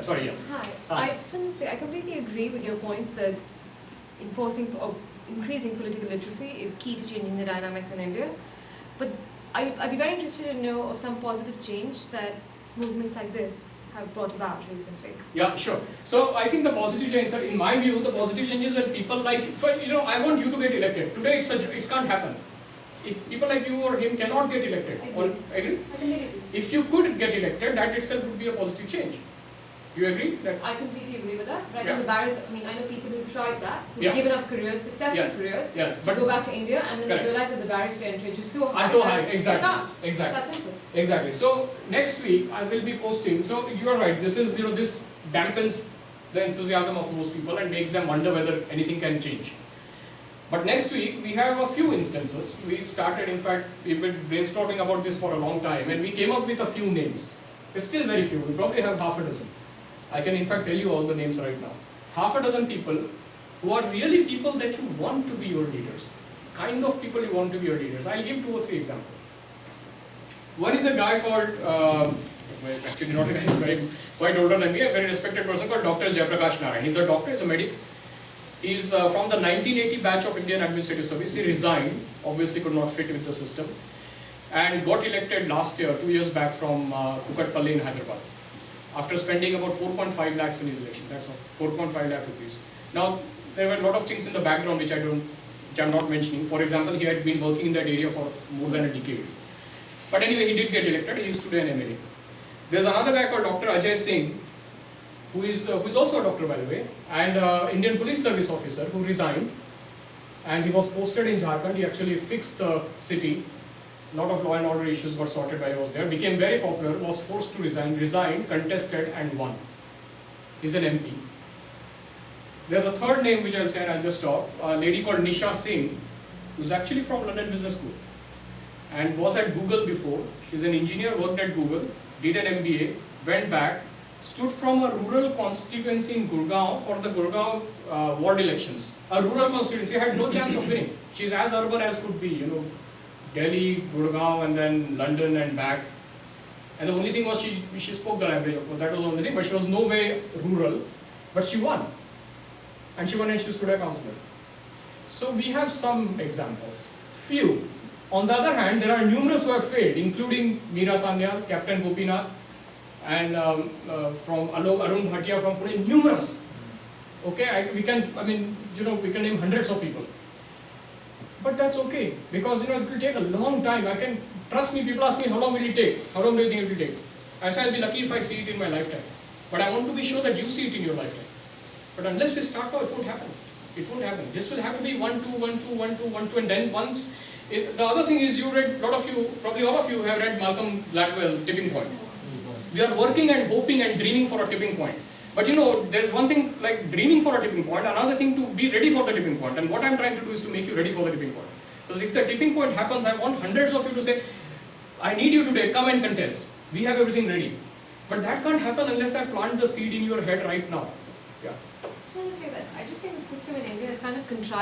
Sorry, yes. Hi. I just want to say, I completely agree with your point that enforcing or increasing political literacy is key to changing the dynamics in India. But I'd be very interested to know of some positive change that movements like this have brought about recently. Yeah, sure. So I think the positive change, in my view, the positive change is when people like, I want you to get elected. Today it can't happen. If people like you or him cannot get elected. Agree? If you could get elected, that itself would be a positive change. Do you agree? I completely agree with that. But I think the barriers, I know people who've tried that, who've Yeah. given up careers, successful careers, but to go back to India, and then they realize that the barriers to entry are just so high. Exactly. It's that simple. Exactly. So next week I will be posting. So you are right. This is this dampens the enthusiasm of most people and makes them wonder whether anything can change. But next week we have a few instances. We started, in fact, we've been brainstorming about this for a long time, and we came up with a few names. It's still very few. We probably have half a dozen. I can in fact tell you all the names right now. Half a dozen people who are really people that you want to be your leaders. Kind of people you want to be your leaders. I'll give 2 or 3 examples. One is a guy called, actually not a guy, he's quite older than me, a very respected person called Dr. Jayaprakash Narayan. He's a doctor, he's a medic. He's from the 1980 batch of Indian Administrative Service. He resigned, obviously could not fit with the system, and got elected last year, 2 years back, from Kukatpalli in Hyderabad, after spending about 4.5 lakhs in his election. That's all, 4.5 lakh rupees. Now, there were a lot of things in the background which I'm not mentioning. For example, he had been working in that area for more than a decade. But anyway, he did get elected. He is today an MLA. There's another guy called Dr. Ajay Singh, who is also a doctor, by the way, and Indian Police Service officer, who resigned, and he was posted in Jharkhand. He actually fixed the city. A lot of law and order issues got sorted while he was there. Became very popular, was forced to resigned, contested, and won. He's an MP. There's a third name which I'll say, and I'll just stop. A lady called Nisha Singh, who's actually from London Business School and was at Google before. She's an engineer, worked at Google, did an MBA, went back, stood from a rural constituency in Gurgaon for the Gurgaon ward elections. A rural constituency, had no chance of winning. She's as urban as could be, Delhi, Gurgaon, and then London and back. And the only thing was she spoke the language, of course, that was the only thing, but she was no way rural, but she won. And she won and she stood a councillor. So we have some examples, few. On the other hand, there are numerous who have failed, including Meera Sanyal, Captain Gopinath, and from Arun Bhatia from Pune, numerous. Okay, we can name hundreds of people. But that's okay, because it will take a long time. Trust me, people ask me, how long will it take? How long do you think it will take? I say I'll be lucky if I see it in my lifetime. But I want to be sure that you see it in your lifetime. But unless we start now, it won't happen. It won't happen. This will have to be 1, 2, 1, 2, 1, 2, 1, 2, and then once. The other thing is, you read, probably all of you have read Malcolm Gladwell, Tipping Point. We are working and hoping and dreaming for a tipping point. But there's one thing like dreaming for a tipping point, another thing to be ready for the tipping point. And what I'm trying to do is to make you ready for the tipping point. Because if the tipping point happens, I want hundreds of you to say, I need you today, come and contest. We have everything ready. But that can't happen unless I plant the seed in your head right now. Yeah. I just want to say that I just think the system in India is kind of contrived.